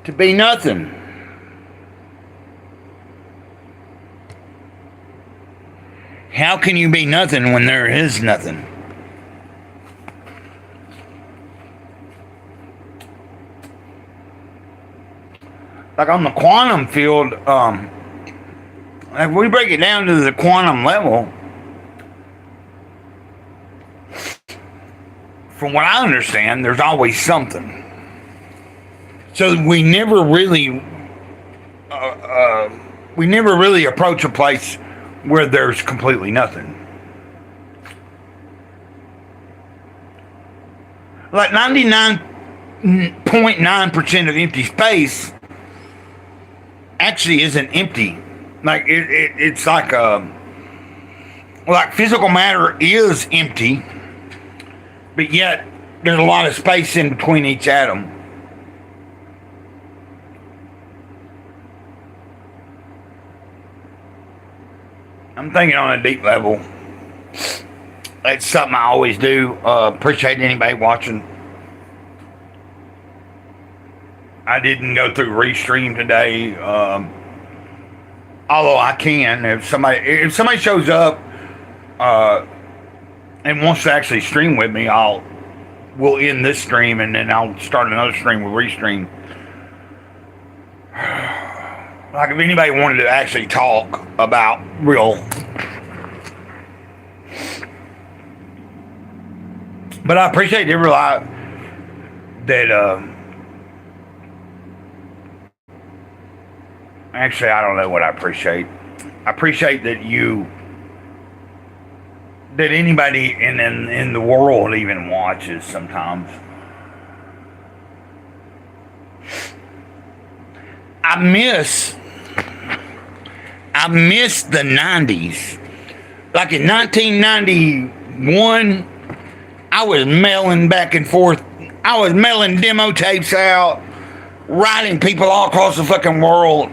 To be nothing. How can you be nothing when there is nothing? Like on the quantum field, if we break it down to the quantum level, from what I understand, there's always something. So we never really approach a place where there's completely nothing. Like 99.9% of empty space actually isn't empty. Like it's like physical matter is empty, but yet there's a lot of space in between each atom. I'm thinking on a deep level. That's something I always do. Appreciate anybody watching. I didn't go through Restream today, although I can. If somebody shows up and wants to actually stream with me, we'll end this stream and then I'll start another stream with Restream. Like if anybody wanted to actually talk about real. But I appreciate everybody that actually I don't know what I appreciate. I appreciate that anybody in the world even watches sometimes. I miss the 90s. Like in 1991, I was mailing back and forth. I was mailing demo tapes out, writing people all across the fucking world.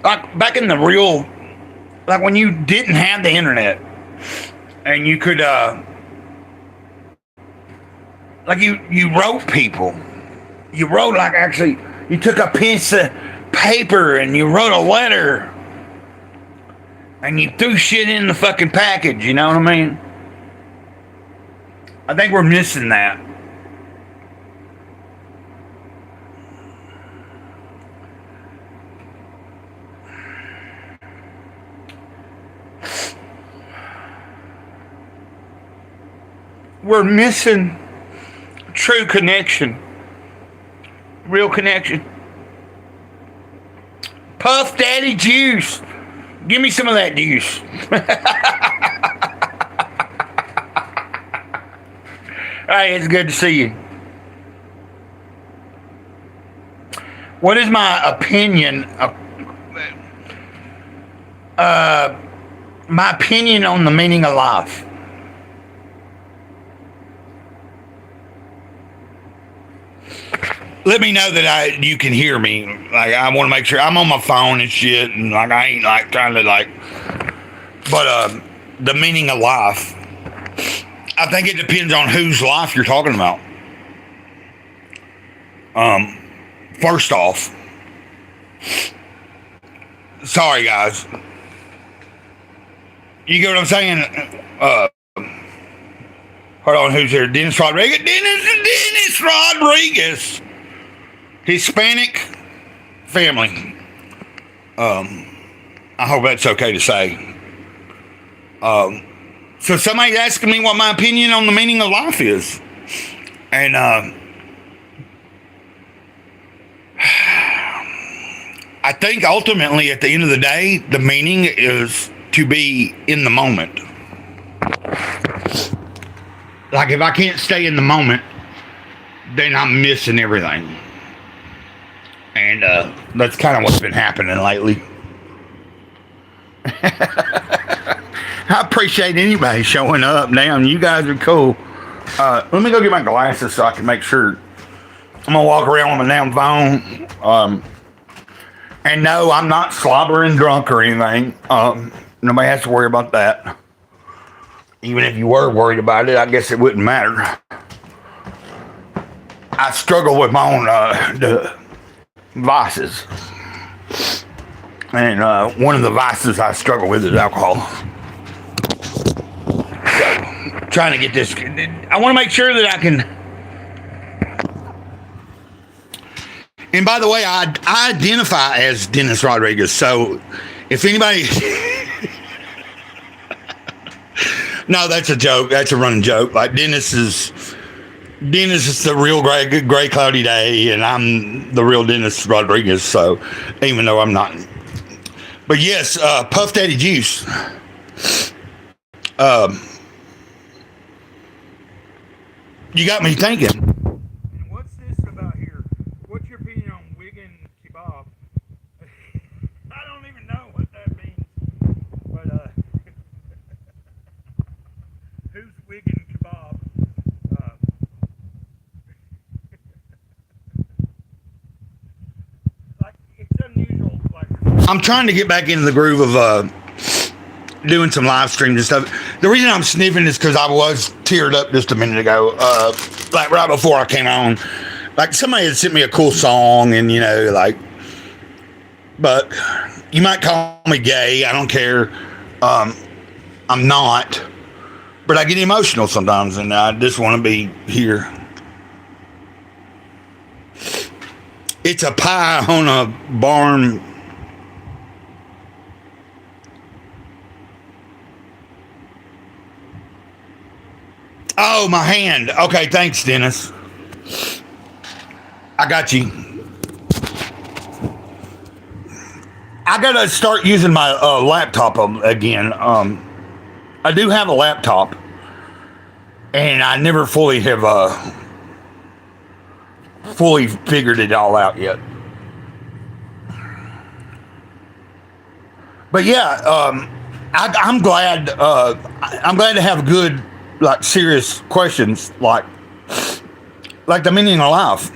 Like back in the real, like when you didn't have the internet and you could, like you wrote people. You wrote like actually, you took a piece of paper and you wrote a letter and you threw shit in the fucking package, you know what I mean? I think we're missing that. We're missing true connection. Real connection. Puff Daddy juice. Give me some of that juice. Hey, it's good to see you. What is my opinion? My opinion on the meaning of life. Let me know that you can hear me. Like I want to make sure I'm on my phone and shit, and like I ain't like trying to like. But the meaning of life. I think it depends on whose life you're talking about. First off, sorry guys. You get what I'm saying? Hold on, who's here? Dennis Rodriguez. Dennis Rodriguez. Hispanic family. I hope that's okay to say. So somebody's asking me what my opinion on the meaning of life is. And I think ultimately at the end of the day, the meaning is to be in the moment. Like if I can't stay in the moment, then I'm missing everything. And that's kind of what's been happening lately. I appreciate anybody showing up. Damn, you guys are cool. Let me go get my glasses so I can make sure. I'm going to walk around with my damn phone. And no, I'm not slobbering drunk or anything. Nobody has to worry about that. Even if you were worried about it, I guess it wouldn't matter. I struggle with my own vices. And one of the vices I struggle with is alcohol. So, trying to get this. I want to make sure that I can. And by the way, I identify as Dennis Rodriguez. So, if anybody. No, that's a joke. That's a running joke. Like, Dennis is the real gray cloudy day, and I'm the real Dennis Rodriguez. So, even though I'm not. But yes, Puff Daddy Juice. You got me thinking. And what's this about here? What's your opinion on Wigan kebab? I don't even know what that means. But who's Wigan kebab? Like, it's unusual. Like, I'm trying to get back into the groove of doing some live streams and stuff. The reason I'm sniffing is because I was teared up just a minute ago, like right before I came on. Like, somebody had sent me a cool song, and like, but you might call me gay. I don't care. I'm not, but I get emotional sometimes, and I just want to be here. It's a pie on a barn. Oh, my hand. Okay, thanks, Dennis. I got you. I gotta start using my laptop again. I do have a laptop, and I never fully have fully figured it all out yet. But yeah, I'm glad. I'm glad to have good, like, serious questions, like the meaning of life.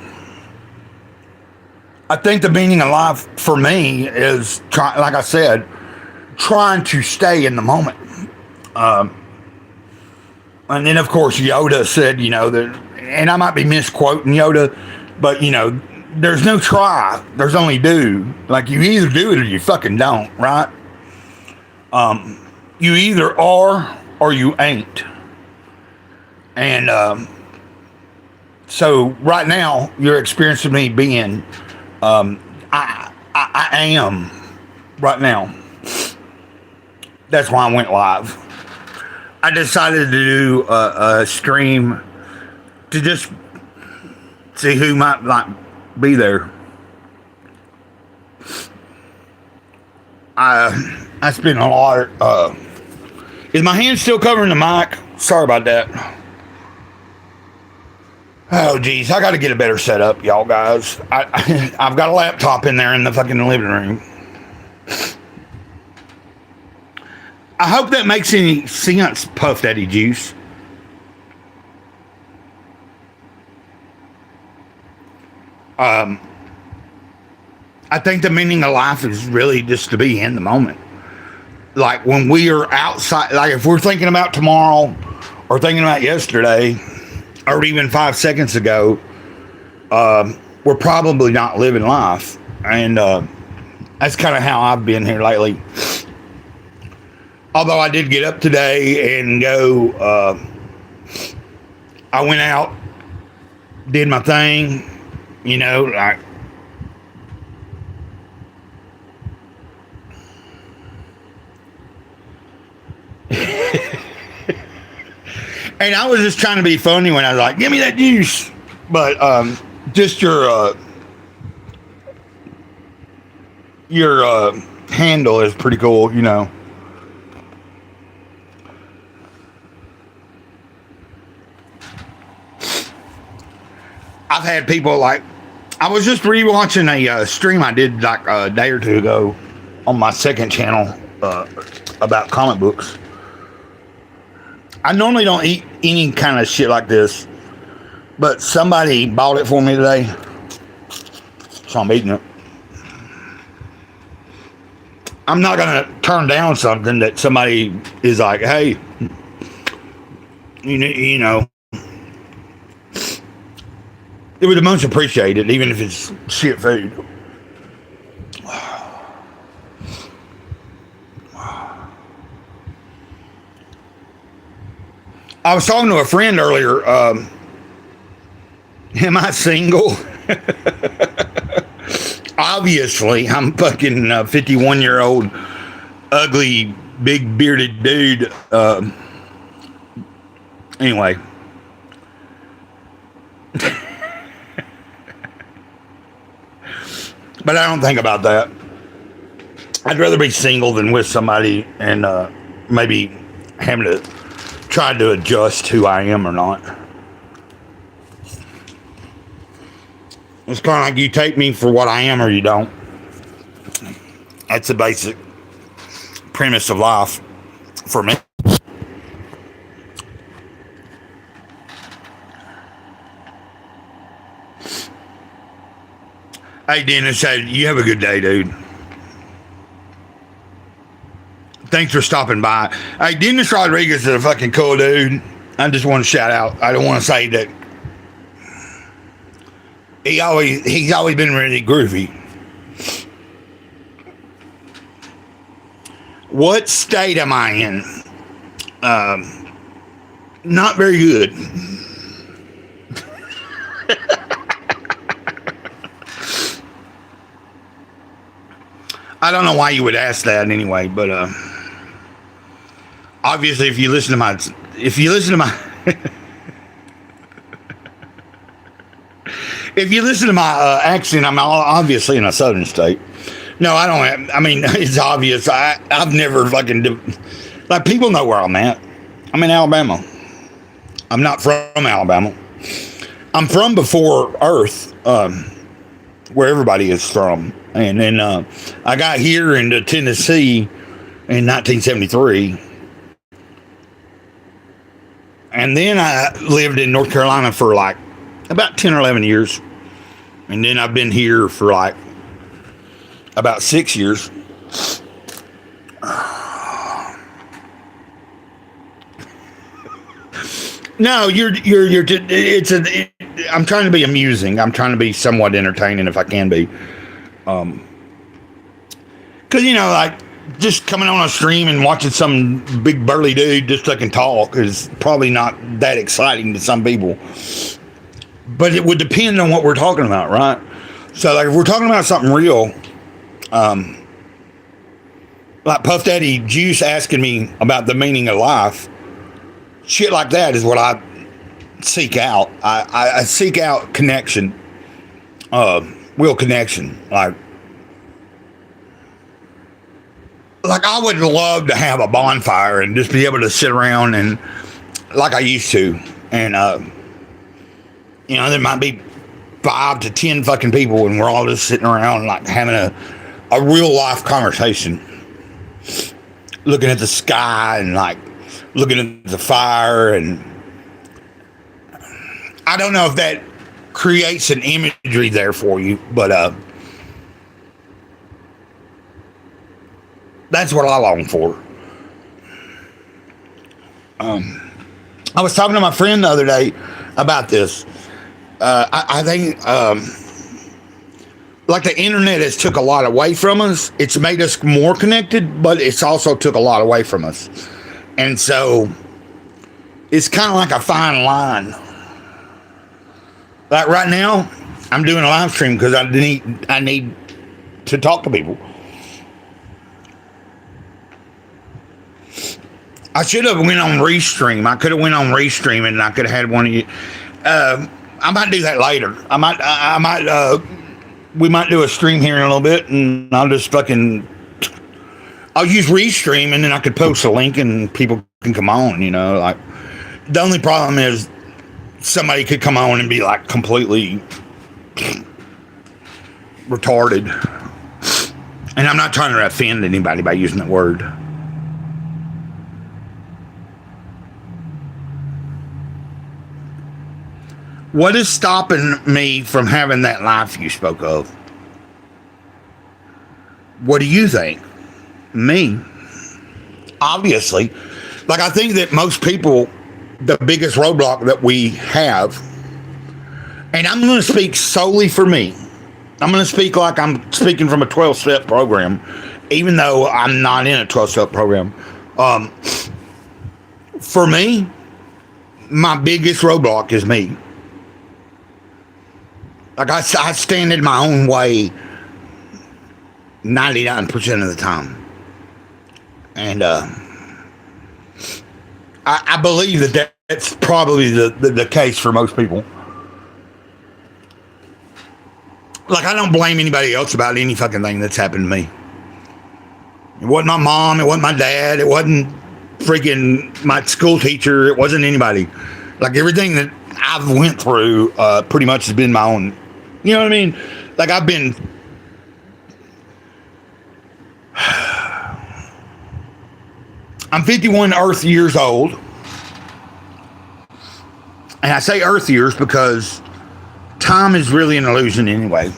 I think the meaning of life for me is like I said, trying to stay in the moment. And then of course Yoda said, that, and I might be misquoting Yoda, but there's no try, there's only do. Like, you either do it or you fucking don't, right? You either are or you ain't. And so right now you're experiencing me being I am right now. That's why I went live. I decided to do a stream to just see who might be there. I spent a lot. Is my hand still covering the mic? Sorry about that. Oh, geez, I got to get a better setup, y'all guys. I've got a laptop in there in the fucking living room. I hope that makes any sense, Puff Daddy Juice. I think the meaning of life is really just to be in the moment. Like, when we are outside, like if we're thinking about tomorrow or thinking about yesterday, or even 5 seconds ago, we're probably not living life. And that's kind of how I've been here lately. Although I did get up today and go, I went out, did my thing, like, and I was just trying to be funny when I was like, give me that juice. But just your handle is pretty cool, I've had people like, I was just rewatching a stream I did like a day or two ago on my second channel about comic books. I normally don't eat any kind of shit like this, but somebody bought it for me today, so I'm eating it. I'm not gonna turn down something that somebody is like, hey, you know, it would be much appreciated, even if it's shit food. I was talking to a friend earlier. Am I single? Obviously, I'm fucking 51-year-old, ugly, big bearded dude. Anyway. But I don't think about that. I'd rather be single than with somebody and maybe having to try to adjust who I am or not. It's kind of like you take me for what I am or you don't. That's the basic premise of life for me. Hey, Dennis, you have a good day, dude. Thanks for stopping by. Hey, Dennis Rodriguez is a fucking cool dude. I just want to shout out. I don't want to say that he's always been really groovy. What state am I in? Not very good. I don't know why you would ask that anyway, but obviously if you listen to my if you listen to my accent, I'm obviously in a southern state. No, I don't. I mean, it's obvious. I've never fucking like people know where I'm at. I'm in Alabama. I'm not from Alabama. I'm from before Earth, where everybody is from. And then I got here into Tennessee in 1973. And then I lived in North Carolina for like about 10 or 11 years. And then I've been here for like about 6 years. No, I'm trying to be amusing. I'm trying to be somewhat entertaining if I can be. Cause like just coming on a stream and watching some big burly dude just fucking talk is probably not that exciting to some people. But it would depend on what we're talking about, right? So like if we're talking about something real, like Puff Daddy Juice asking me about the meaning of life, shit like that is what I seek out. I seek out connection, real connection. Like I would love to have a bonfire and just be able to sit around and like I used to. And, there might be 5 to 10 fucking people and we're all just sitting around like having a real life conversation. Looking at the sky and like looking at the fire. And I don't know if that creates an imagery there for you, but, that's what I long for. I was talking to my friend the other day about this. I think, like the internet has took a lot away from us. It's made us more connected, but it's also took a lot away from us. And so it's kind of like a fine line. Like right now, I'm doing a live stream because I need to talk to people. I should have went on Restream. I could have went on Restream and I could have had one of you. I might do that later. We might do a stream here in a little bit and I'll use Restream and then I could post a link and people can come on, like the only problem is somebody could come on and be like completely retarded. And I'm not trying to offend anybody by using that word. What is stopping me from having that life you spoke of? What do you think? Me? Obviously. Like, I think that most people, the biggest roadblock that we have, and I'm going to speak solely for me. I'm going to speak like I'm speaking from a 12-step program, even though I'm not in a 12-step program. For me, my biggest roadblock is me. Like I stand in my own way 99% of the time. And I believe that's probably the case for most people. Like, I don't blame anybody else about any fucking thing that's happened to me. It wasn't my mom. It wasn't my dad. It wasn't freaking my school teacher. It wasn't anybody. Like, everything that I've went through pretty much has been my own. You know what I mean? Like, I've been... I'm 51 Earth years old. And I say Earth years because time is really an illusion anyway.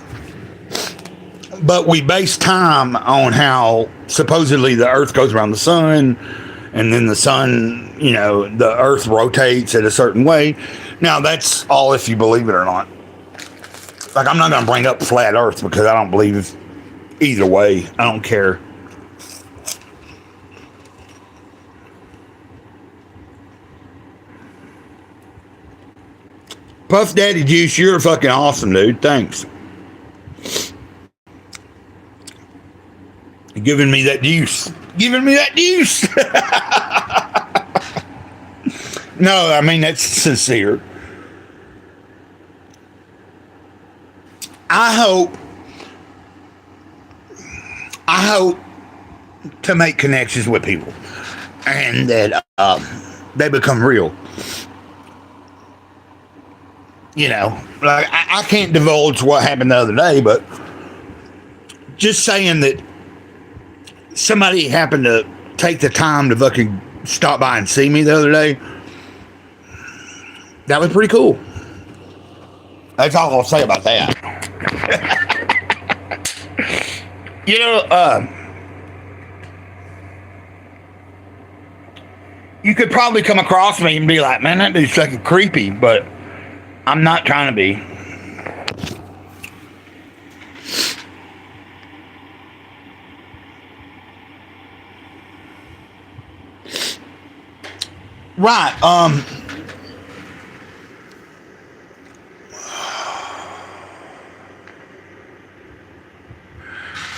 But we base time on how supposedly the Earth goes around the sun, and then the sun, you know, the Earth rotates at a certain way. Now, that's all if you believe it or not. Like, I'm not going to bring up flat Earth because I don't believe either way. I don't care. Puff Daddy Juice, you're fucking awesome, dude. Thanks. Giving me that juice. Giving me that juice. No, I mean, that's sincere. I hope to make connections with people and that they become real. You know, like I can't divulge what happened the other day, but just saying that somebody happened to take the time to fucking stop by and see me the other day, that was pretty cool. That's all I'll say about that. You know, you could probably come across me and be like, man, that dude's fucking creepy, but I'm not trying to be. Right,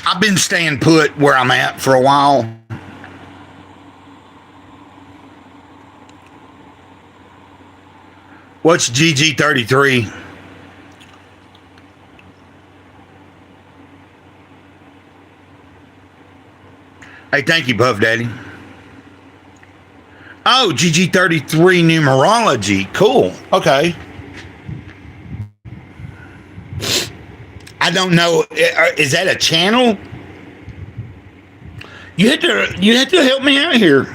I've been staying put where I'm at for a while. What's GG33? Hey, thank you, Puff Daddy. Oh, GG33 numerology. Cool. Okay. I don't know. Is that a channel? You have to help me out here.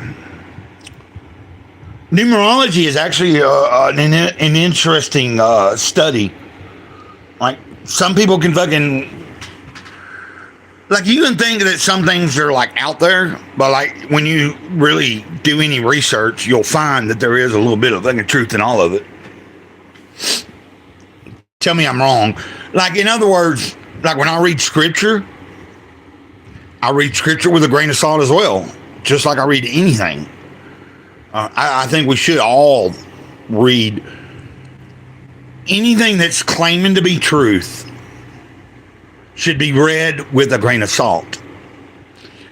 Numerology is actually an interesting study. Like, some people can fucking... Like, you can think that some things are, like, out there, but, like, when you really do any research, you'll find that there is a little bit of fucking truth in all of it. Tell me I'm wrong. Like, in other words, like, when I read scripture with a grain of salt as well, just like I read anything. I think we should all read anything that's claiming to be truth should be read with a grain of salt.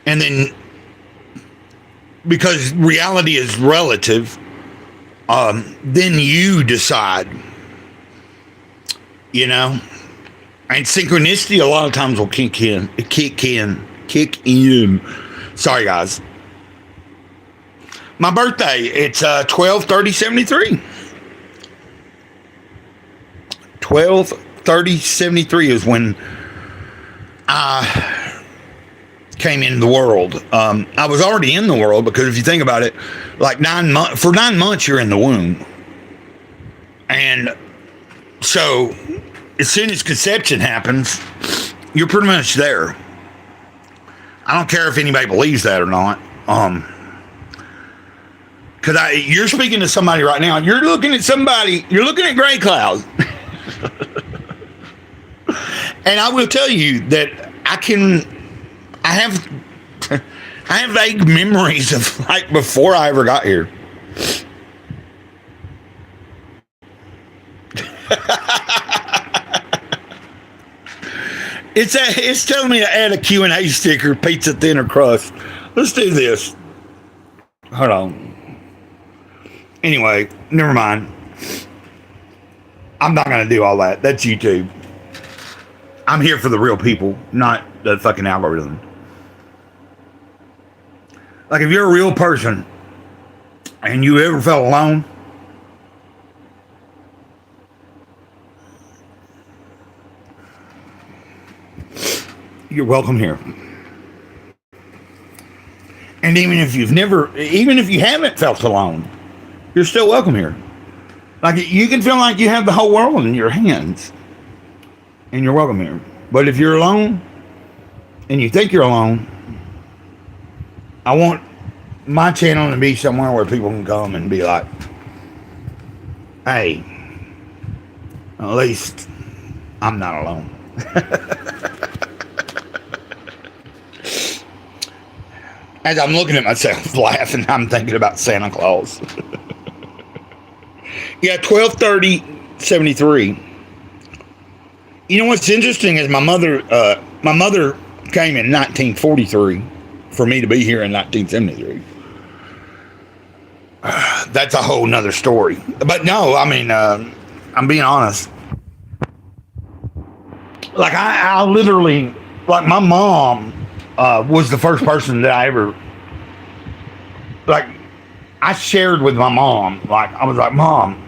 And then, because reality is relative, then you decide, you know? And synchronicity a lot of times will kick in. Sorry, guys. My birthday, it's 12/30/73. 12/30/73 is when I came into the world. I was already in the world because if you think about it, like 9 months, for 9 months you're in the womb. And so as soon as conception happens, you're pretty much there. I don't care if anybody believes that or not. Because you're speaking to somebody right now. You're looking at Gray Cloud. And I will tell you that I have vague memories of, like, before I ever got here. It's telling me to add a Q&A sticker, pizza thinner crust. Let's do this. Hold on. Anyway, never mind. I'm not going to do all that. That's YouTube. I'm here for the real people, not the fucking algorithm. Like, if you're a real person and you ever felt alone, you're welcome here. And even if you haven't felt alone, you're still welcome here. Like, you can feel like you have the whole world in your hands, and you're welcome here. But if you're alone, and you think you're alone, I want my channel to be somewhere where people can come and be like, hey, at least I'm not alone. As I'm looking at myself laughing, I'm thinking about Santa Claus. Yeah, 12/30/73. You know what's interesting is my mother came in 1943 for me to be here in 1973. That's a whole nother story. But no, I mean, I'm being honest. Like, I literally, like, my mom was the first person that I ever, like, I shared with my mom. Like, I was like, Mom,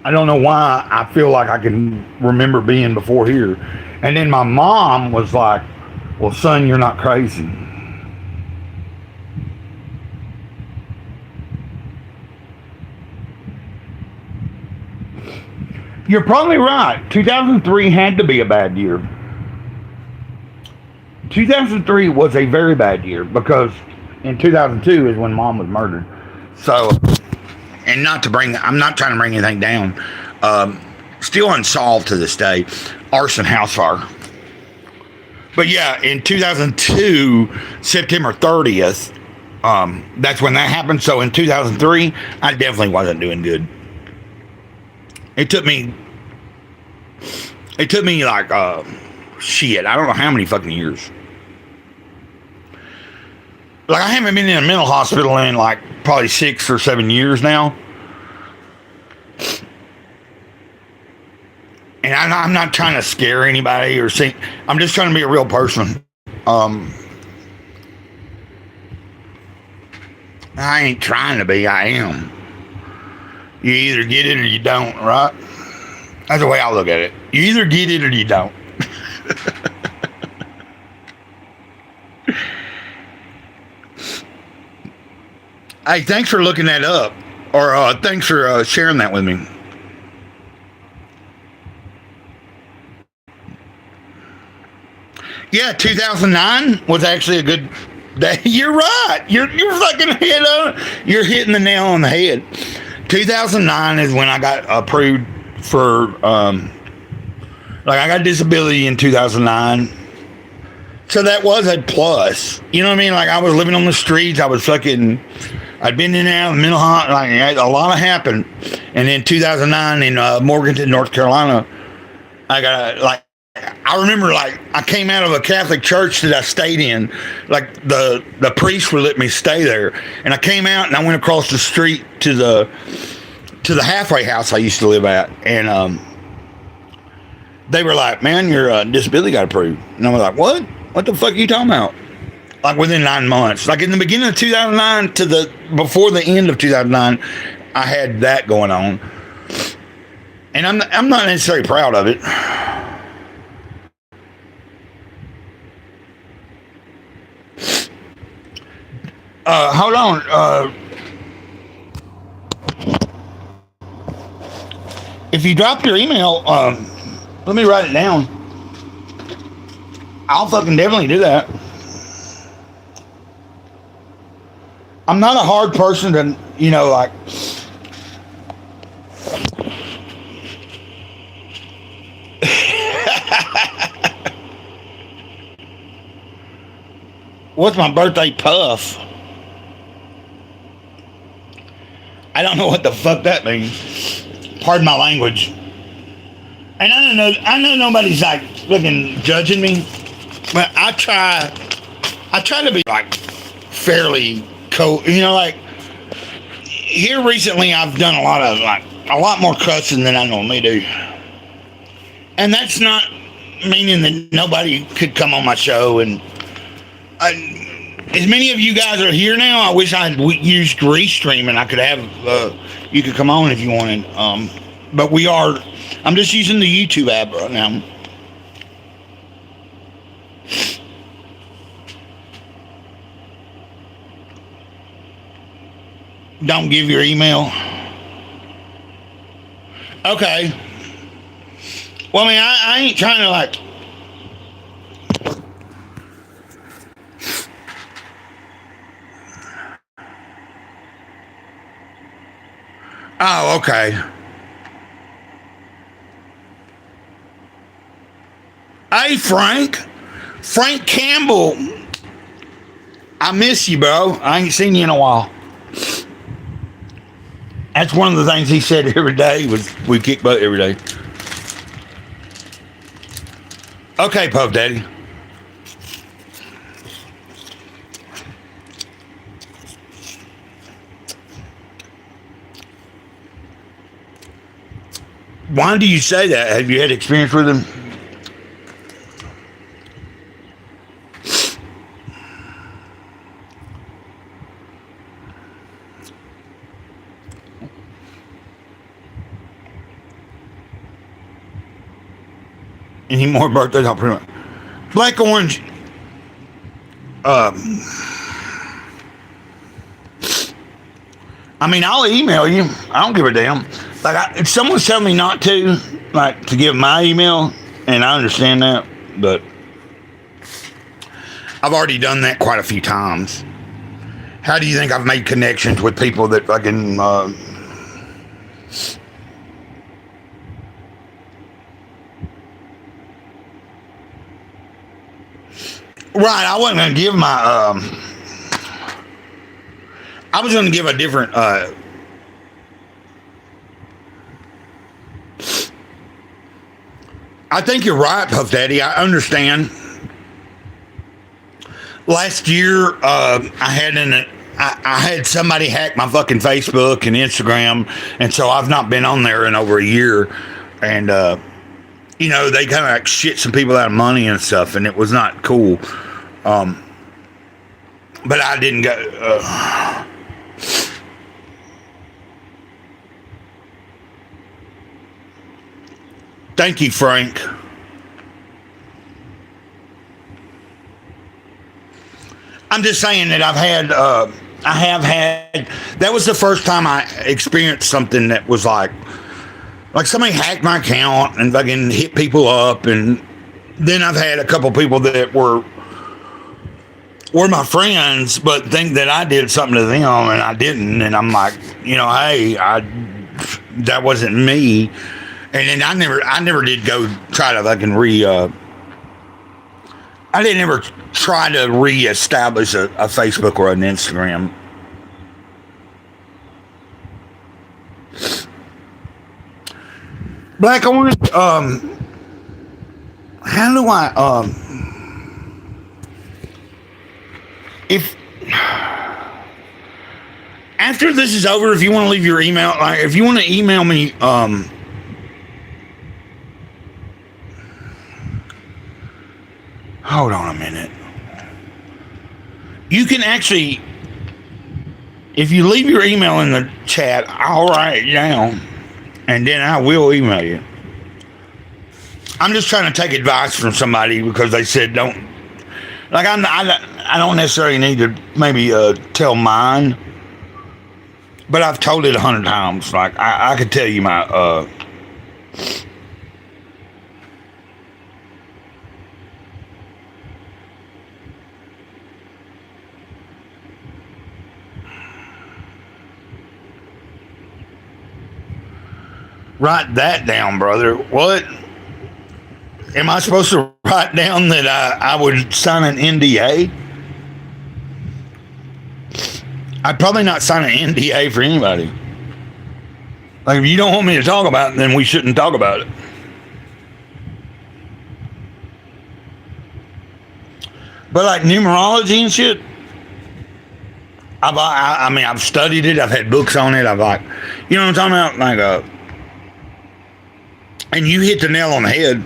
I don't know why I feel like I can remember being before here. And then my mom was like, well, son, you're not crazy. You're probably right. 2003 had to be a bad year. 2003 was a very bad year because in 2002 is when Mom was murdered. So, and I'm not trying to bring anything down. Still unsolved to this day. Arson house fire. But yeah, in 2002, September 30th, that's when that happened. So in 2003, I definitely wasn't doing good. It took me like, shit, I don't know how many fucking years. Like, I haven't been in a mental hospital in like probably 6 or 7 years now. And I'm not trying to scare anybody or see. I'm just trying to be a real person. I ain't trying to be, I am. You either get it or you don't, right? That's the way I look at it. You either get it or you don't. Hey, thanks for looking that up. Or thanks for sharing that with me. Yeah, 2009 was actually a good day. You're right. You're fucking you're hitting the nail on the head. 2009 is when I got approved for, like, I got disability in 2009. So that was a plus. You know what I mean? Like, I was living on the streets. I'd been in and out of mental hospital. Like, a lot happened. And in 2009 in Morganton, North Carolina, I remember, like, I came out of a Catholic church that I stayed in. Like, the priest would let me stay there. And I came out and I went across the street to the halfway house I used to live at. And they were like, man, your disability got approved. And I was like, what? What the fuck are you talking about? Like, within 9 months. Like, in the beginning of 2009 before the end of 2009, I had that going on. And I'm not necessarily proud of it. Hold on. If you drop your email, let me write it down. I'll fucking definitely do that. I'm not a hard person to, you know, like. What's my birthday puff? I don't know what the fuck that means. Pardon my language. And I know nobody's like looking judging me, but I try to be like fairly cool. You know, like here recently, I've done a lot more cussing than I normally do, and that's not meaning that nobody could come on my show. And as many of you guys are here now, I wish I had used Restream and I could have you could come on if you wanted. But we are. I'm just using the YouTube app right now. Don't give your email. Okay. Well, I mean, I ain't trying to like. Oh, okay. Hey, Frank Campbell. I miss you, bro. I ain't seen you in a while. That's one of the things he said every day was we kick butt every day. Okay, Puff Daddy. Why do you say that? Have you had experience with him? Any more birthdays? I'll pretty much. Black Orange. I mean, I'll email you. I don't give a damn. Like, if someone's telling me not to, like, to give my email, and I understand that, but I've already done that quite a few times. How do you think I've made connections with people that fucking, right, I wasn't going to give my, I was going to give a different, I think you're right, Puff Daddy. I understand. Last year, I had somebody hack my fucking Facebook and Instagram, and so I've not been on there in over a year. And you know, they kind of like shit some people out of money and stuff, and it was not cool. But I didn't go. Thank you, Frank. I'm just saying that I have had, that was the first time I experienced something that was like somebody hacked my account and fucking hit people up. And then I've had a couple people that were my friends, but think that I did something to them and I didn't. And I'm like, you know, hey, that wasn't me. And then I never did go try to fucking I didn't ever try to reestablish a Facebook or an Instagram. Black Orange, how do I, if, after this is over, if you want to leave your email, like, if you want to email me, hold on a minute. You can actually, if you leave your email in the chat, I'll write it down, and then I will email you. I'm just trying to take advice from somebody because they said don't. Like I don't necessarily need to maybe tell mine, but I've told it 100 times. Like I could tell you my. Write that down, brother. What? Am I supposed to write down that I would sign an NDA? I'd probably not sign an NDA for anybody. Like, if you don't want me to talk about it, then we shouldn't talk about it. But like numerology and shit, I mean, I've studied it. I've had books on it. I've like, you know what I'm talking about? Like, and you hit the nail on the head.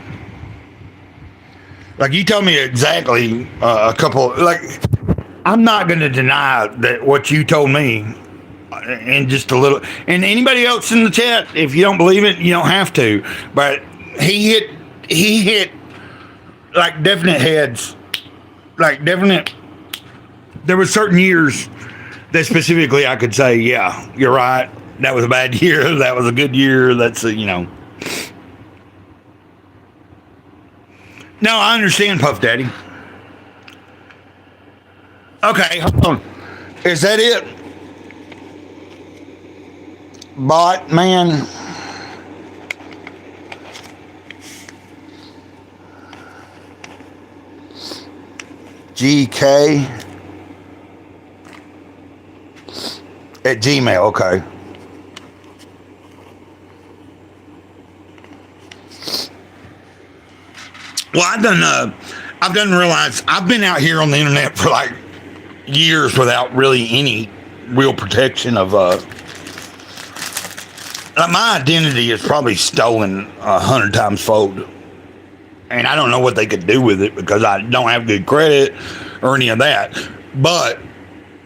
Like you told me exactly a couple. Like, I'm not going to deny that what you told me, and just a little. And anybody else in the chat, if you don't believe it, you don't have to. But he hit like definite heads, like definite. There were certain years that specifically I could say, yeah, you're right. That was a bad year. That was a good year. That's you know. No, I understand, Puff Daddy. Okay, hold on. Is that it? Bot man. GK at Gmail. Okay. Well, I've done realize I've been out here on the internet for like years without really any real protection of my identity is probably stolen 100 times fold, and I don't know what they could do with it because I don't have good credit or any of that. But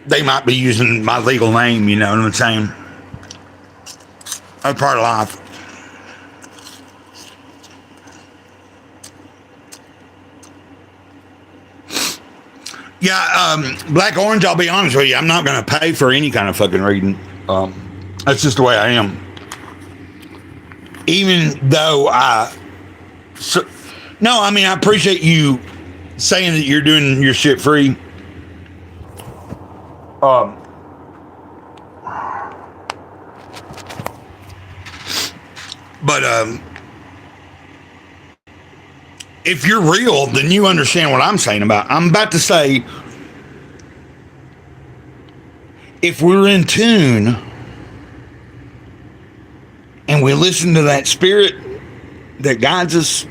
they might be using my legal name. You know what I'm saying? That's part of life. Yeah, Black Orange, I'll be honest with you, I'm not going to pay for any kind of fucking reading. That's just the way I am. Even though no, I mean, I appreciate you saying that you're doing your shit free. But if you're real, then you understand what I'm saying about. I'm about to say, if we're in tune and we listen to that spirit that guides us,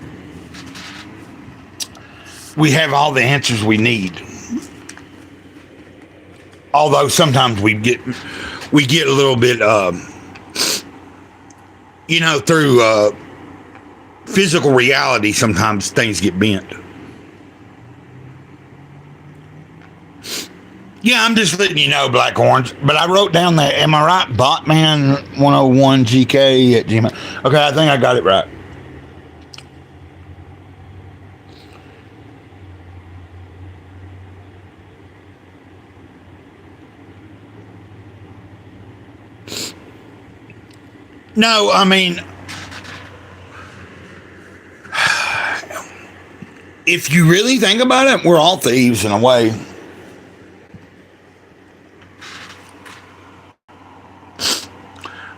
we have all the answers we need. Although sometimes we get a little bit, you know, through physical reality, sometimes things get bent. Yeah, I'm just letting you know, Black Orange. But I wrote down that, am I right? Botman101GK at Gmail. Okay, I think I got it right. No, I mean, if you really think about it, we're all thieves in a way.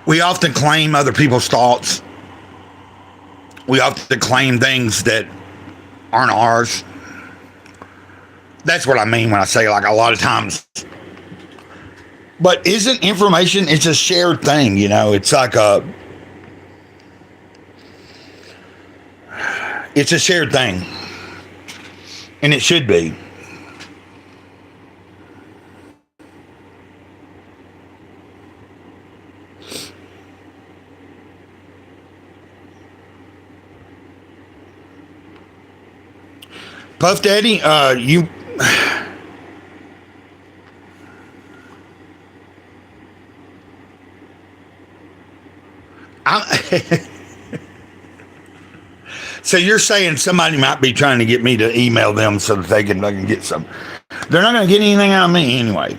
We often claim other people's thoughts. We often claim things that aren't ours. That's what I mean when I say, like, a lot of times. But isn't information, it's a shared thing, you know? It's like it's a shared thing. And it should be. Puff Daddy, you... So you're saying somebody might be trying to get me to email them so that they can get some. They're not going to get anything out of me anyway,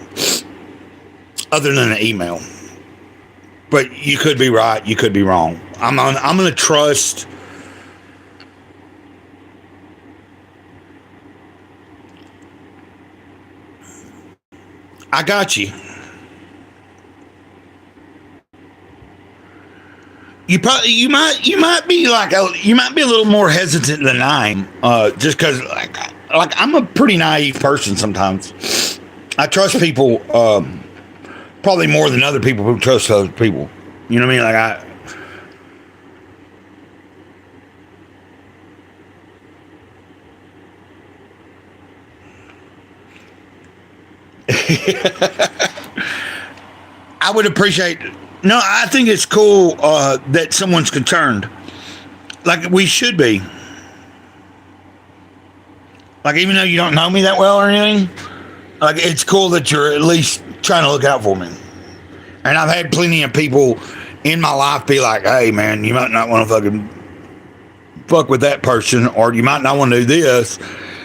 other than an email. But you could be right. You could be wrong. I'm going to trust. I got you. You might be like you might be a little more hesitant than I am, just because like I'm a pretty naive person sometimes. I trust people probably more than other people who trust other people. You know what I mean? Like I would appreciate. No, I think it's cool that someone's concerned. Like we should be. Like even though you don't know me that well or anything, like it's cool that you're at least trying to look out for me. And I've had plenty of people in my life be like, "Hey, man, you might not want to fuck with that person, or you might not want to do this,"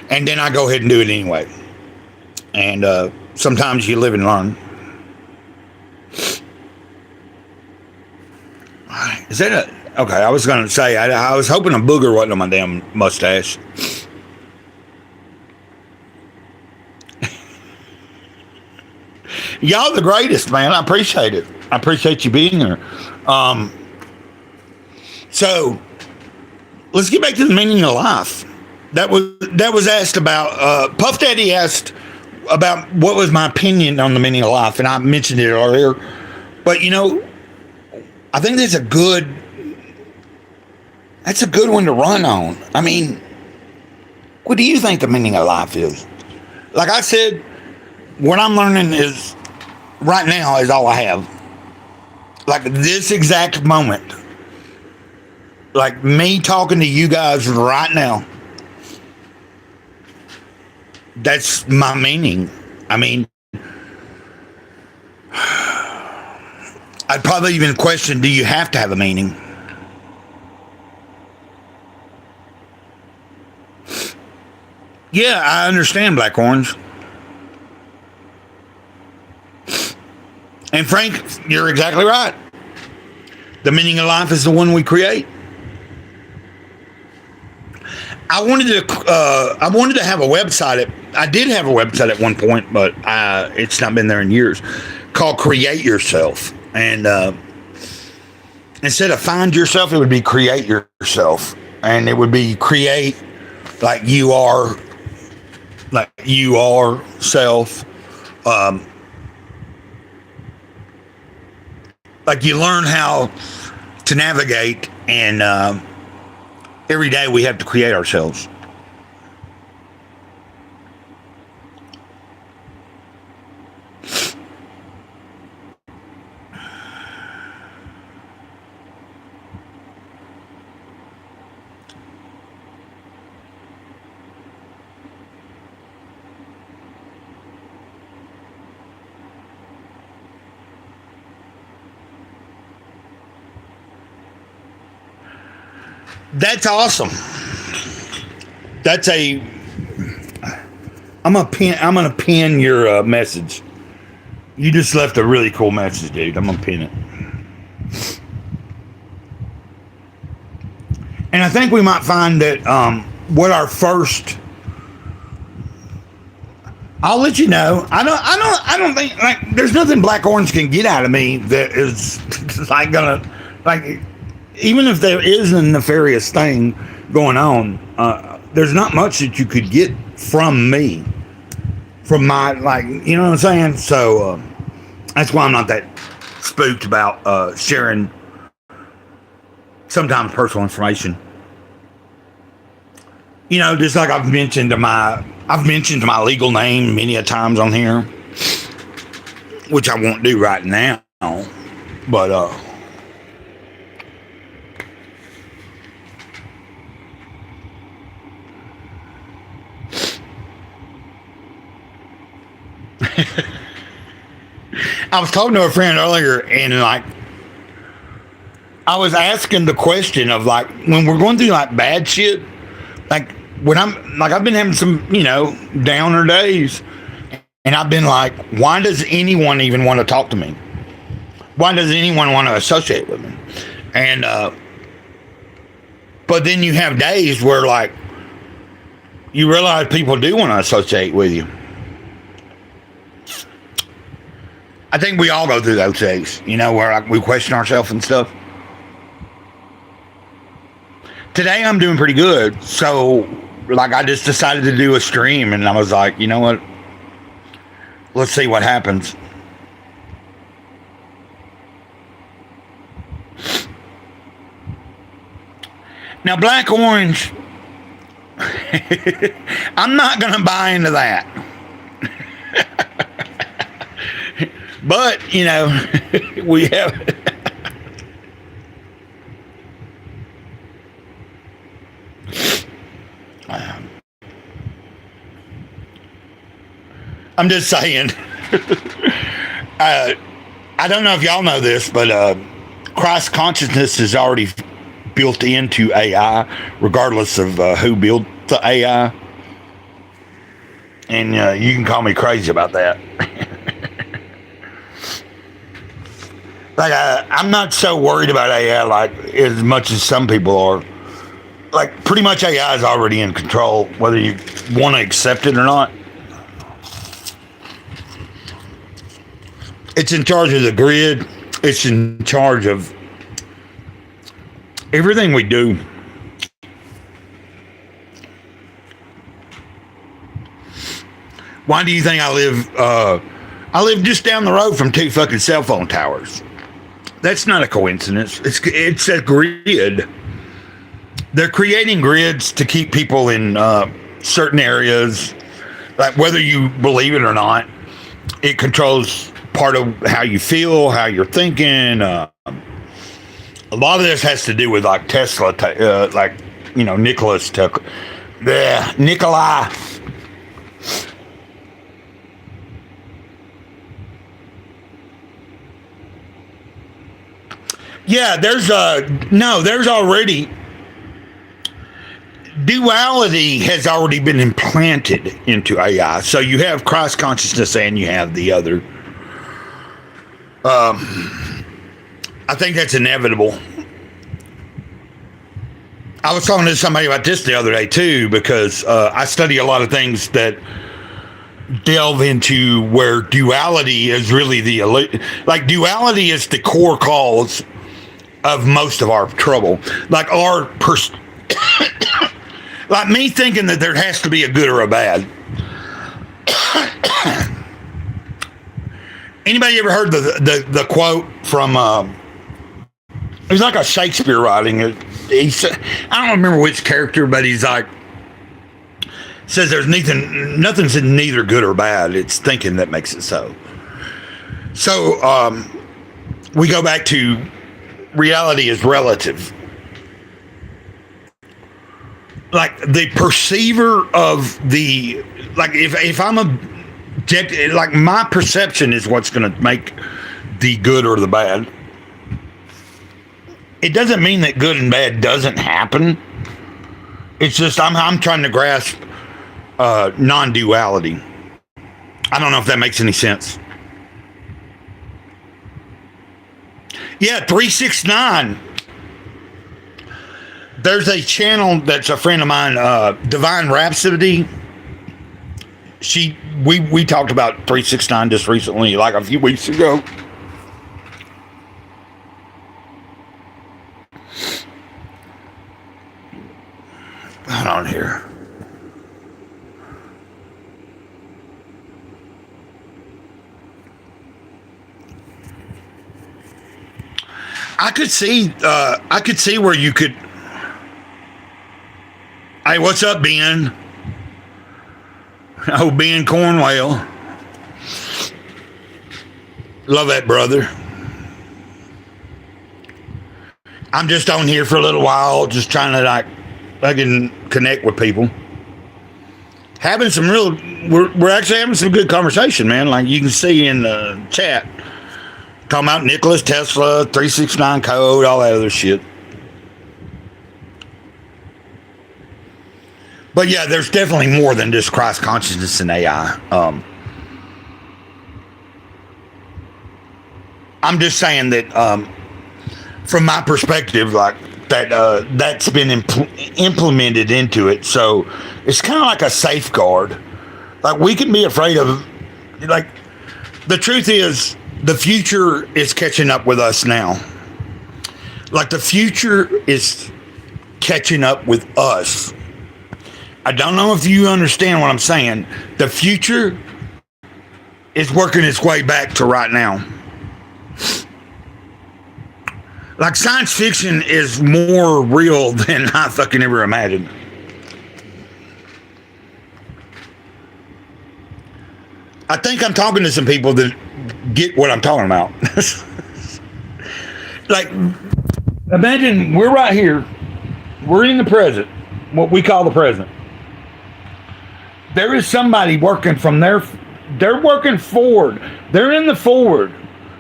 and then I go ahead and do it anyway. And sometimes you live and learn. Is that a... Okay, I was going to say, I was hoping a booger wasn't on my damn mustache. Y'all the greatest, man. I appreciate it. I appreciate you being here. So, let's get back to the meaning of life. That was asked about... Puff Daddy asked about what was my opinion on the meaning of life, and I mentioned it earlier. But, you know, I think that's a good one to run on. I mean, what do you think the meaning of life is? Like I said, what I'm learning is right now is all I have. Like this exact moment. Like me talking to you guys right now. That's my meaning. I mean, I'd probably even question, do you have to have a meaning? Yeah, I understand, Black Orange. And Frank, you're exactly right. The meaning of life is the one we create. I wanted to have a website. I did have a website at one point, but it's not been there in years. Called Create Yourself, and instead of find yourself, it would be create yourself, and it would be create like you are self. Like you learn how to navigate, and every day we have to create ourselves. That's awesome. That's a... I'm gonna pin your message. You just left a really cool message, dude. I'm gonna pin it. And I think we might find that what our first... I'll let you know. I don't think like there's nothing Black Orange can get out of me that is like gonna like, even if there is a nefarious thing going on, there's not much that you could get from me, from my, like, you know what I'm saying? So that's why I'm not that spooked about sharing sometimes personal information. You know, just like I've mentioned my legal name many a times on here, which I won't do right now, but I was talking to a friend earlier, and like I was asking the question of like, when we're going through like bad shit, like when I'm like, I've been having some, you know, downer days, and I've been like, why does anyone even want to talk to me? Why does anyone want to associate with me? And but then you have days where like you realize people do want to associate with you. I think we all go through those days, you know, where like we question ourselves and stuff. Today I'm doing pretty good, so like I just decided to do a stream, and I was like, you know what? Let's see what happens. Now, Black Orange, I'm not going to buy into that. But, you know, we have. I'm just saying. I don't know if y'all know this, but Christ consciousness is already built into AI, regardless of who built the AI. And you can call me crazy about that. Like, I'm not so worried about AI like as much as some people are. Like, pretty much AI is already in control, whether you want to accept it or not. It's in charge of the grid. It's in charge of everything we do. Why do you think I live? I live just down the road from 2 fucking cell phone towers. That's not a coincidence. It's a grid. They're creating grids to keep people in certain areas. Like, whether you believe it or not, it controls part of how you feel, how you're thinking. A lot of this has to do with like Tesla, like, you know, Nikolai. Yeah, there's already duality has already been implanted into AI. So you have Christ consciousness and you have the other. I think that's inevitable. I was talking to somebody about this the other day too, because I study a lot of things that delve into where duality is really like duality is the core cause of most of our trouble. Like like me thinking that there has to be a good or a bad. Anybody ever heard the quote from? It was like a Shakespeare writing. He said, I don't remember which character, but he's like, says there's nothing's neither good or bad. It's thinking that makes it so. So we go back to reality is relative. Like the perceiver of the, like if I'm objective, like my perception is what's going to make the good or the bad. It doesn't mean that good and bad doesn't happen. It's just I'm trying to grasp non-duality. I don't know if that makes any sense. Yeah, 369. There's a channel that's a friend of mine, Divine Rhapsody. We talked about 369 just recently, like a few weeks ago. Hold on here. I could see where you could. Hey, what's up, Ben? Oh, Ben Cornwell. Love that, brother. I'm just on here for a little while, just trying to like I can connect with people. Having some we're actually having some good conversation, man. Like you can see in the chat. Talking about Nikola Tesla, 369 code, all that other shit. But yeah, there's definitely more than just Christ consciousness and AI. I'm just saying that from my perspective, like that that's been implemented into it. So it's kind of like a safeguard. Like we can be afraid of, like the truth is the future is catching up with us now. Like the future is catching up with us. I don't know if you understand what I'm saying. The future is working its way back to right now. Like science fiction is more real than I fucking ever imagined. I think I'm talking to some people that get what I'm talking about. Like, imagine we're right here. We're in the present, what we call the present. There is somebody working from there. They're working forward. They're in the forward,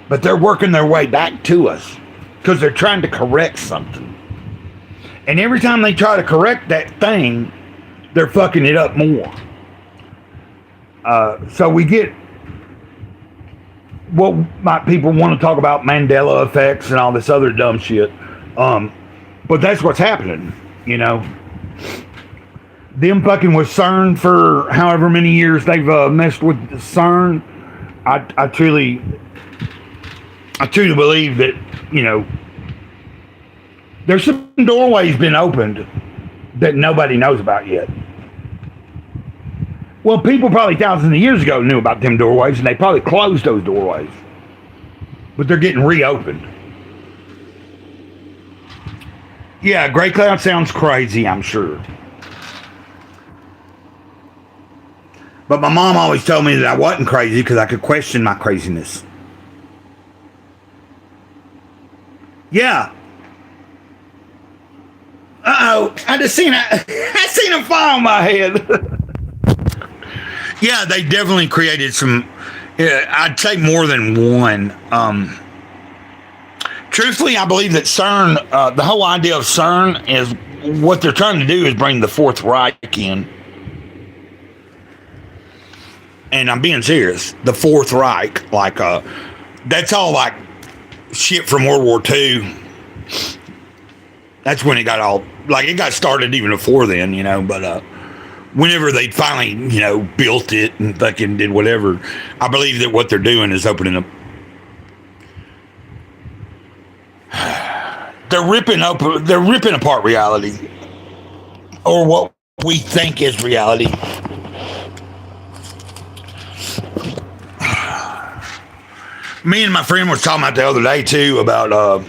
but they're working their way back to us because they're trying to correct something. And every time they try to correct that thing, they're fucking it up more. So we get what people want to talk about, Mandela effects and all this other dumb shit. But that's what's happening, you know. Them fucking with CERN for however many years they've messed with CERN. I truly believe that, you know, there's some doorways been opened that nobody knows about yet. Well, people probably thousands of years ago knew about them doorways, and they probably closed those doorways. But they're getting reopened. Yeah, Gray Cloud sounds crazy, I'm sure. But my mom always told me that I wasn't crazy because I could question my craziness. Yeah. Uh-oh, I seen a fire on my head. Yeah, they definitely created some, I'd say more than one. Truthfully, I believe that CERN, the whole idea of CERN is what they're trying to do is bring the Fourth Reich in. And I'm being serious. The Fourth Reich, like, that's all like shit from World War II. That's when it got all, like, it got started even before then, you know, but, whenever they finally, you know, built it and fucking did whatever, I believe that what they're doing is opening up. They're ripping apart reality, or what we think is reality. Me and my friend was talking about the other day too about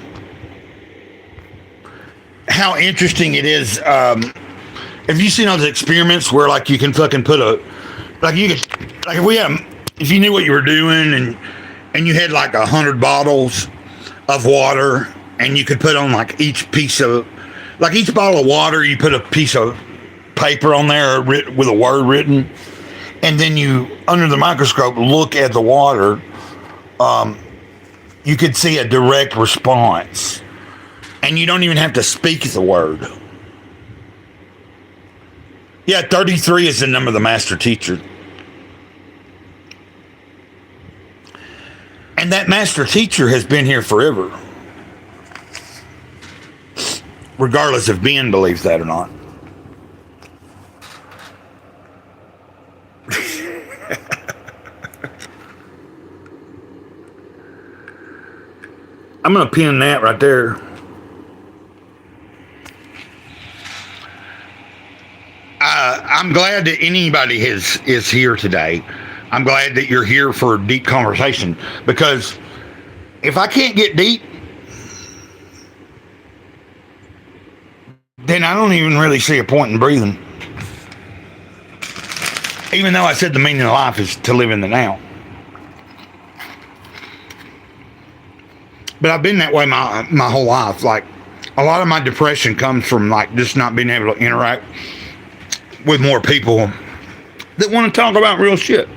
how interesting it is. Have you seen those experiments where like you can fucking put if you knew what you were doing and you had like 100 bottles of water and you could put on like each bottle of water, you put a piece of paper on there with a word written, and then you, under the microscope, look at the water, you could see a direct response. And you don't even have to speak the word. Yeah, 33 is the number of the master teacher. And that master teacher has been here forever. Regardless if Ben believes that or not. I'm going to pin that right there. I'm glad that anybody is here today. I'm glad that you're here for a deep conversation, because if I can't get deep, then I don't even really see a point in breathing. Even though I said the meaning of life is to live in the now. But I've been that way my whole life. Like, a lot of my depression comes from like just not being able to interact with more people that want to talk about real shit.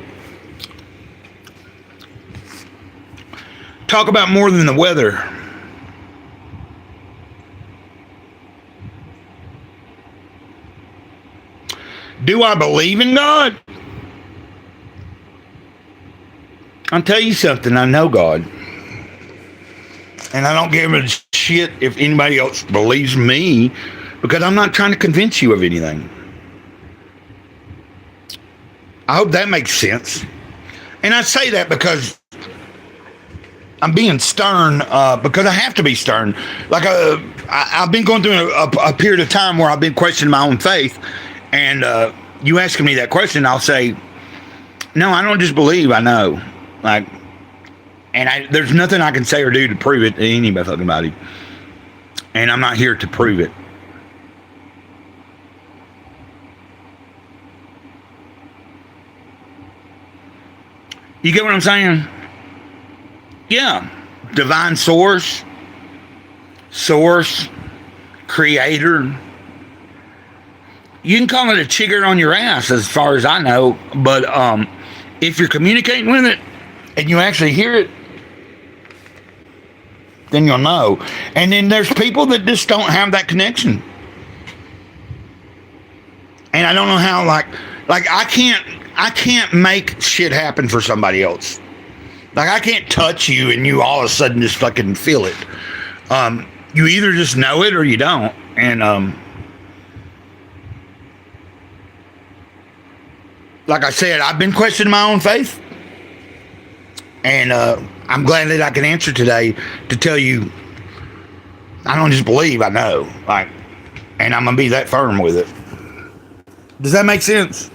Talk about more than the weather. Do I believe in God? I'll tell you something, I know God. And I don't give a shit if anybody else believes me, because I'm not trying to convince you of anything. I hope that makes sense. And I say that because I'm being stern, because I have to be stern. Like, I've been going through a period of time where I've been questioning my own faith. And you asking me that question, I'll say, no, I don't just believe, I know. Like, and there's nothing I can say or do to prove it to anybody. And I'm not here to prove it. You get what I'm saying? Yeah, divine source, creator. You can call it a chigger on your ass, as far as I know, but if you're communicating with it and you actually hear it, then you'll know. And then there's people that just don't have that connection. And I don't know how, like I can't make shit happen for somebody else. Like, I can't touch you and you all of a sudden just fucking feel it. You either just know it or you don't. And like I said, I've been questioning my own faith. And I'm glad that I can answer today to tell you I don't just believe, I know. Like, and I'm gonna be that firm with it. Does that make sense?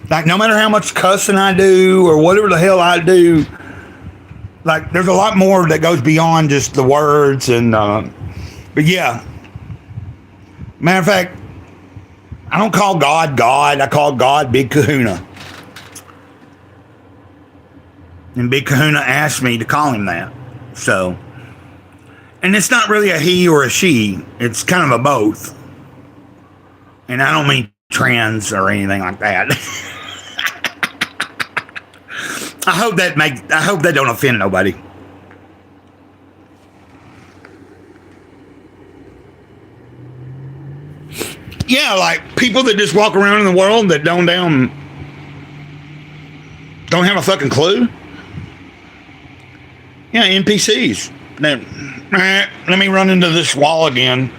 Like, no matter how much cussing I do or whatever the hell I do, like, there's a lot more that goes beyond just the words. And but yeah, matter of fact, I don't call God God. I call God Big Kahuna. And Big Kahuna asked me to call him that. So, and it's not really a he or a she. It's kind of a both. And I don't mean trans or anything like that. I hope that don't offend nobody. Yeah, like people that just walk around in the world that don't have a fucking clue. Yeah, NPCs. Let me run into this wall again.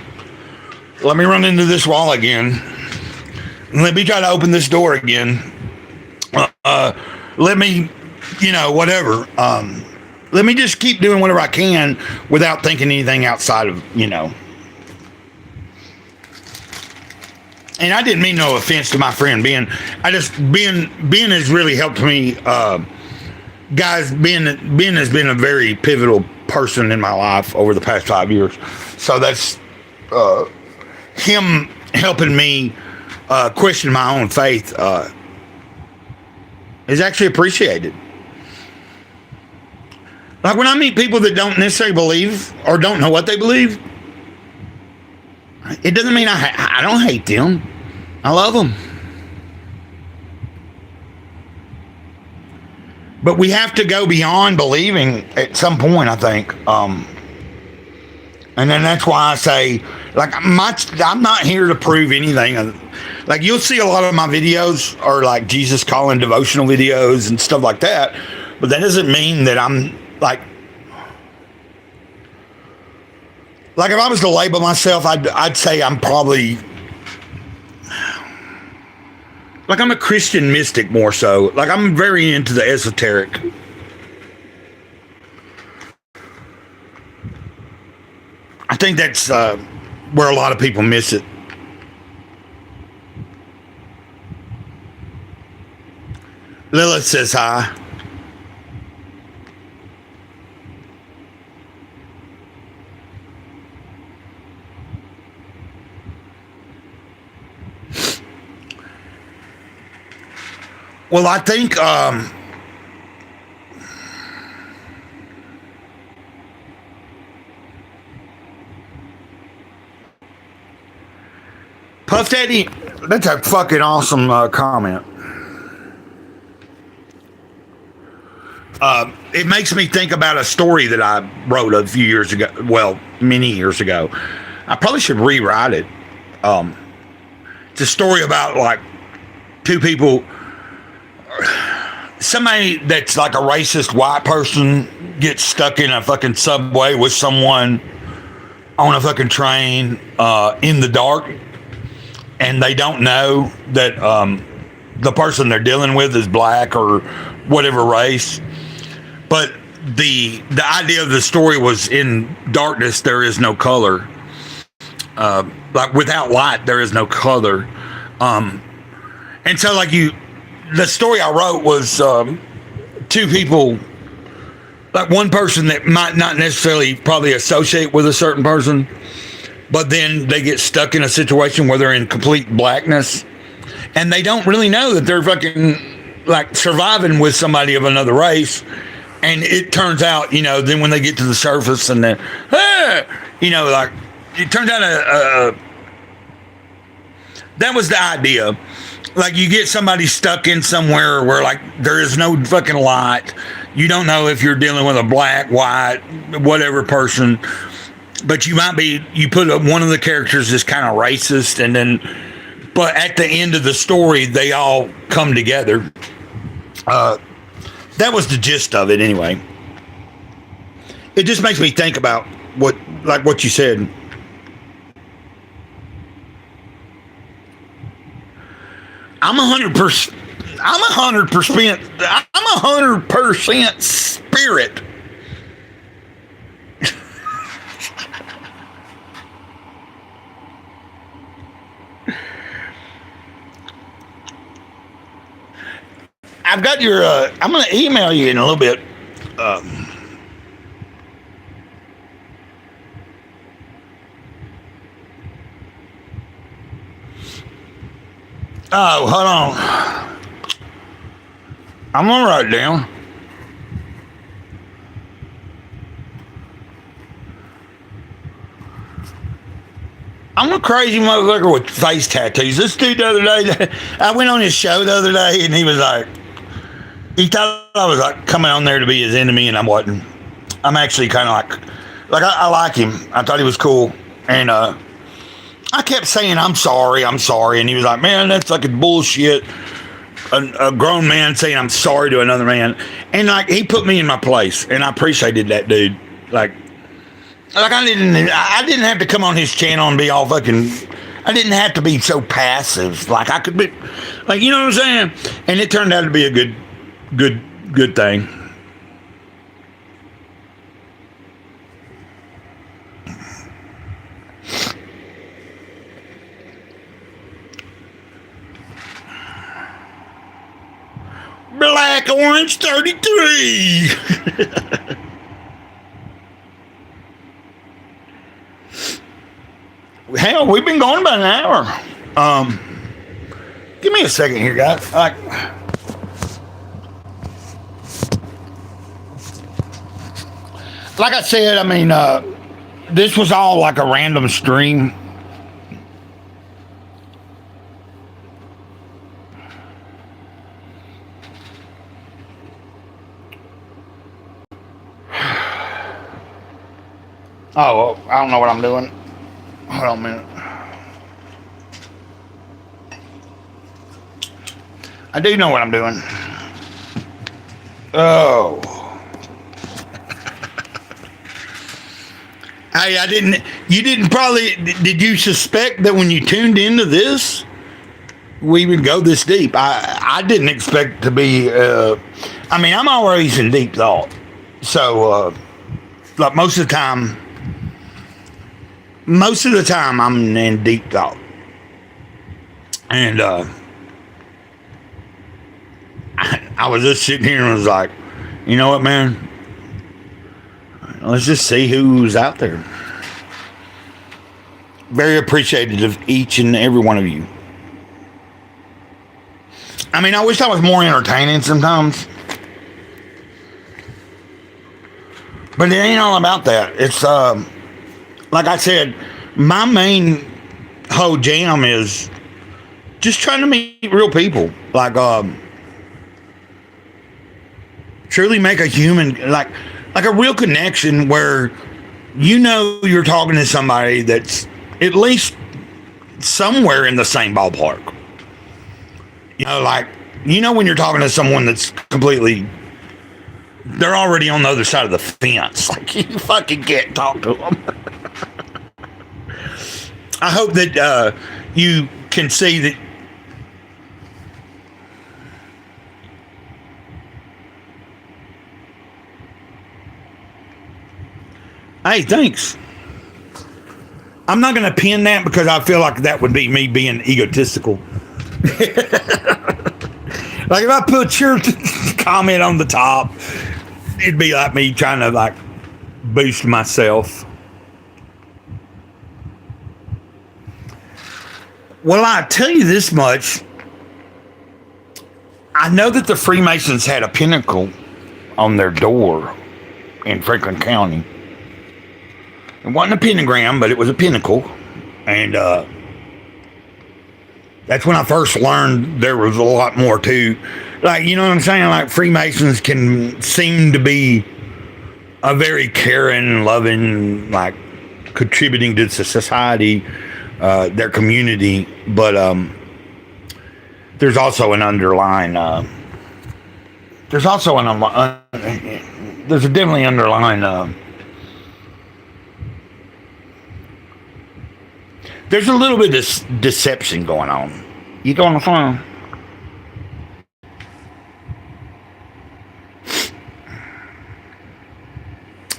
Let me try to open this door again. Let me, whatever. Let me just keep doing whatever I can without thinking anything outside of, And I didn't mean no offense to my friend Ben. Ben has really helped me. Guys, Ben has been a very pivotal person in my life over the past 5 years. So that's him helping me question my own faith is actually appreciated. Like when I meet people that don't necessarily believe or don't know what they believe, it doesn't mean I don't hate them. I love them. But we have to go beyond believing at some point, I think. And then that's why I say, like, I'm not here to prove anything. Like, you'll see a lot of my videos are like Jesus calling devotional videos and stuff like that. But that doesn't mean that I'm like if I was to label myself, I'd say I'm probably like I'm a Christian mystic more so. Like I'm very into the esoteric. I think that's where a lot of people miss it. Lilith says hi. Well, I think Puff Daddy, that's a fucking awesome comment. It makes me think about a story that I wrote a few years ago. Well, many years ago. I probably should rewrite it. It's a story about like two people. Somebody that's like a racist white person gets stuck in a fucking subway with someone on a fucking train in the dark, and they don't know that the person they're dealing with is black or whatever race. But the idea of the story was in darkness there is no color. Like without light there is no color. And so like the story I wrote was two people, like one person that might not necessarily probably associate with a certain person, but then they get stuck in a situation where they're in complete blackness and they don't really know that they're fucking like surviving with somebody of another race, And it turns out, then when they get to the surface and then, like it turns out that was the idea. Like you get somebody stuck in somewhere where like there is no fucking light. You don't know if you're dealing with a black, white, whatever person, but you put one of the characters is kind of racist, and then, but at the end of the story, they all come together. That was the gist of it anyway. It just makes me think about what you said. I'm 100%. I'm 100%. I'm 100% spirit. I've got your. I'm going to email you in a little bit. Oh, hold on. I'm going to write it down. I'm a crazy motherfucker with face tattoos. This dude the other day, I went on his show the other day, and he was like, he thought I was like coming on there to be his enemy, and I wasn't. I'm actually kind of like I like him. I thought he was cool, and I kept saying I'm sorry, and he was like, man, that's fucking bullshit. A grown man saying I'm sorry to another man, and like he put me in my place, and I appreciated that dude. Like I didn't have to come on his channel and be all fucking. I didn't have to be so passive. Like I could be, like, you know what I'm saying? And it turned out to be a good thing. Black Orange 33. Hell, we've been going about an hour. Give me a second here, guys. Like I said, I mean, this was all like a random stream. Oh, well, I don't know what I'm doing. Hold on a minute. I do know what I'm doing. Oh. Hey, did you suspect that when you tuned into this, we would go this deep? I didn't expect to be, I'm always in deep thought. So, like most of the time I'm in deep thought. And, I was just sitting here and was like, you know what, man? Let's just see who's out there. Very appreciative of each and every one of you. I mean, I wish I was more entertaining sometimes. But it ain't all about that. It's, like I said, my main whole jam is just trying to meet real people. Like, truly make a human, like a real connection where you're talking to somebody that's at least somewhere in the same ballpark. When you're talking to someone that's completely, they're already on the other side of the fence. Like, you fucking can't talk to them. I hope that you can see that. Hey, thanks. I'm not going to pin that because I feel like that would be me being egotistical. Like if I put your comment on the top, it'd be like me trying to like boost myself. Well, I tell you this much. I know that the Freemasons had a pinnacle on their door in Franklin County. It wasn't a pentagram, but it was a pinnacle. And that's when I first learned there was a lot more to, like, you know what I'm saying? Like, Freemasons can seem to be a very caring, loving, like, contributing to society, their community, but there's also an underlying, there's a definitely underlying, there's a little bit of deception going on. You go on the phone.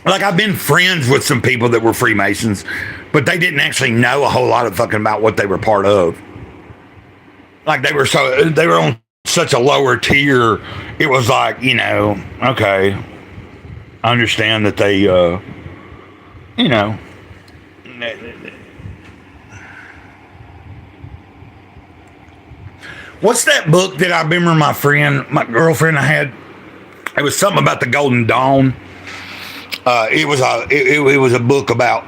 Like, I've been friends with some people that were Freemasons, but they didn't actually know a whole lot of fucking about what they were part of. Like, they were on such a lower tier. It was like, you know, okay, I understand that they, you know, what's that book that I remember my girlfriend I had? It was something about the Golden Dawn. It was a book about.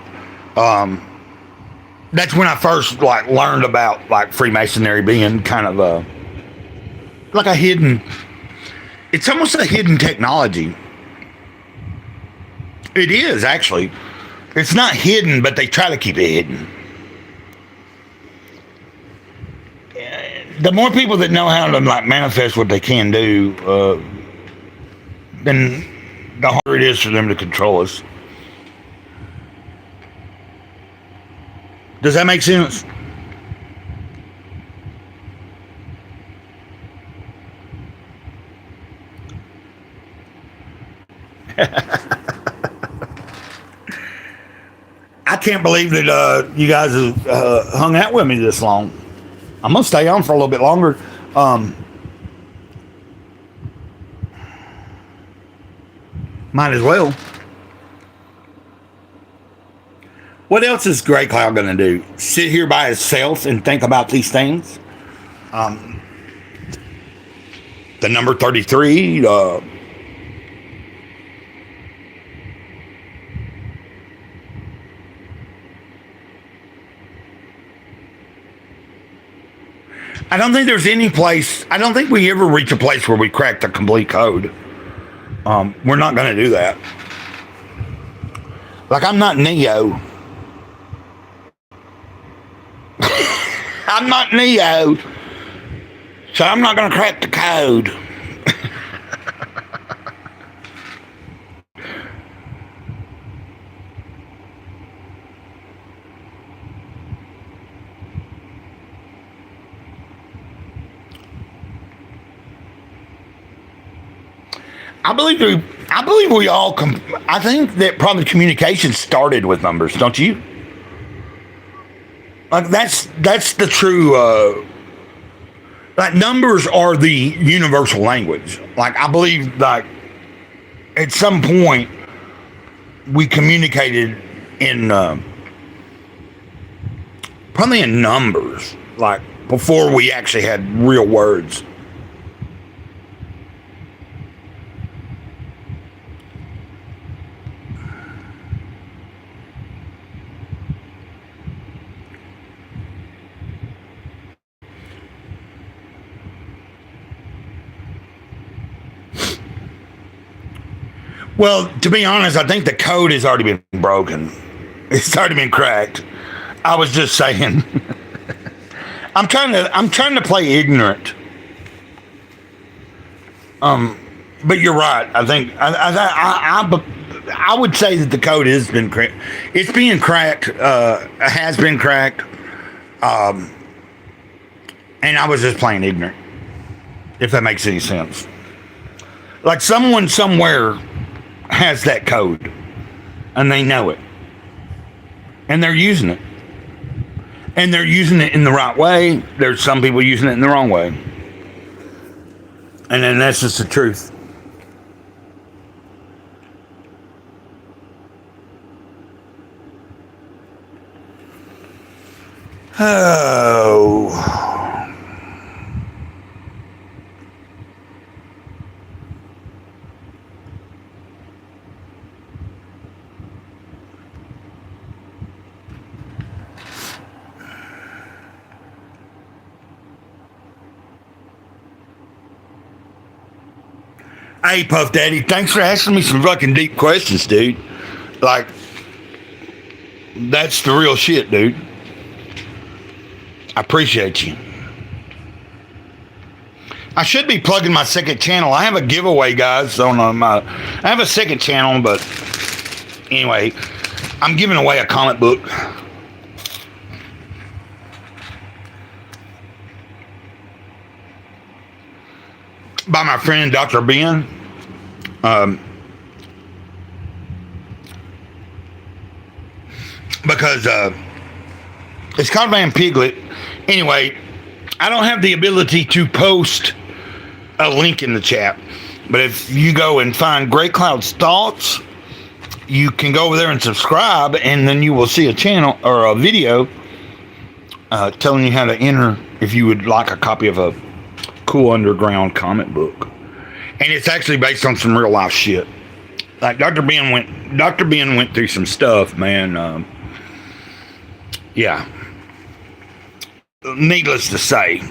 That's when I first like learned about like Freemasonry being kind of a like a hidden. It's almost a hidden technology. It is actually. It's not hidden, but they try to keep it hidden. The more people that know how to like manifest what they can do, then the harder it is for them to control us. Does that make sense? I can't believe that you guys have hung out with me this long. I'm gonna stay on for a little bit longer. Might as well. What else is Gray Cloud gonna do? Sit here by himself and think about these things? The number 33. I don't think there's any place. I don't think we ever reach a place where we crack the complete code. We're not going to do that. Like, I'm not Neo. I'm not Neo. So I'm not going to crack the code. I believe we all. I think that probably communication started with numbers, don't you? Like that's the true. Like numbers are the universal language. Like I believe, like at some point we communicated in probably in numbers, like before we actually had real words. Well, to be honest, I think the code has already been broken. It's already been cracked. I was just saying. I'm trying to play ignorant. But you're right. I think I would say that the code has been cracked. It's being cracked. Has been cracked. And I was just playing ignorant. If that makes any sense. Like someone somewhere has that code and they know it and they're using it and they're using it in the right way. There's some people using it in the wrong way, and then that's just the truth. Oh, Hey, Puff Daddy, thanks for asking me some fucking deep questions, dude. Like, that's the real shit, dude. I appreciate you. I should be plugging my second channel. I have a giveaway, guys, on I have a second channel, but anyway, I'm giving away a comic book. By my friend Dr. Ben. Because it's called Van Piglet. Anyway, I don't have the ability to post a link in the chat. But if you go and find Gray Cloud's Thoughts, you can go over there and subscribe, and then you will see a channel or a video telling you how to enter if you would like a copy of a cool underground comic book. And it's actually based on some real life shit. Like Dr. Ben went through some stuff, man. Yeah. Needless to say.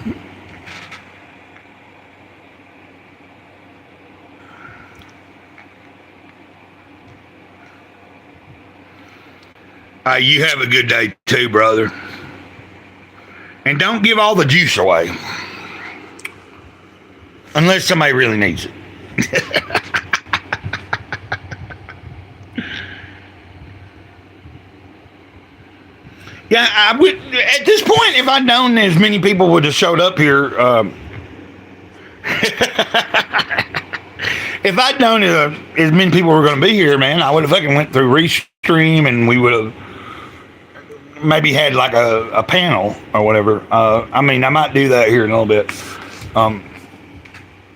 You have a good day too, brother. And don't give all the juice away. Unless somebody really needs it. Yeah, I would. At this point, if I'd known as many people would have showed up here, if I'd known as many people were going to be here, man, I would have fucking went through Restream, and we would have maybe had like a panel or whatever. I mean, I might do that here in a little bit,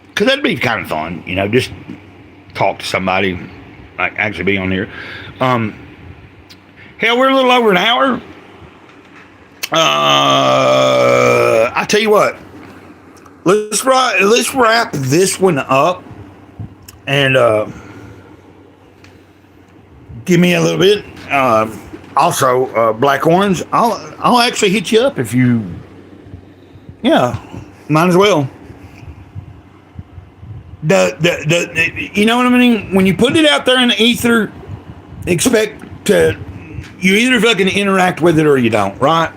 because that'd be kind of fun, you know, just talk to somebody, like actually be on here. Hell, we're a little over an hour. I tell you what, let's wrap this one up, and give me a little bit. Also, Black Orange, I'll actually hit you up if you, yeah, might as well. You know what I mean? When you put it out there in the ether, expect to, you either fucking interact with it or you don't, right?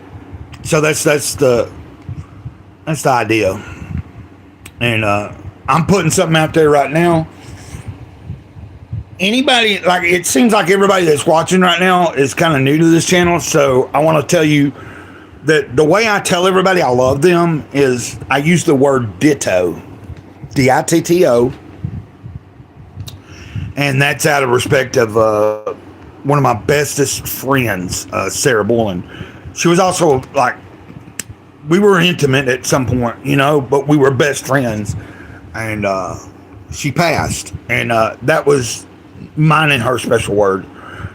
So that's the idea. And I'm putting something out there right now. Anybody, like, it seems like everybody that's watching right now is kind of new to this channel, so I want to tell you that the way I tell everybody I love them is I use the word ditto. D-I-T-T-O. And that's out of respect of one of my bestest friends, Sarah Boylan. She was also, like, we were intimate at some point, you know, but we were best friends. And she passed. And that was mine and her special word.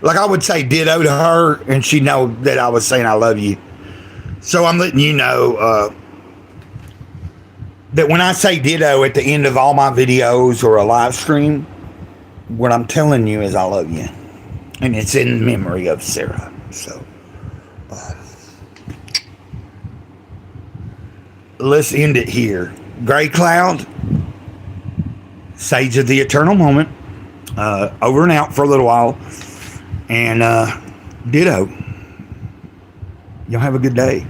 Like, I would say ditto to her, and she'd know that I was saying I love you. So I'm letting you know that when I say ditto at the end of all my videos or a live stream, what I'm telling you is I love you. And it's in memory of Sarah. So let's end it here. Gray Cloud, Sage of the Eternal Moment, over and out for a little while. And ditto. Y'all have a good day.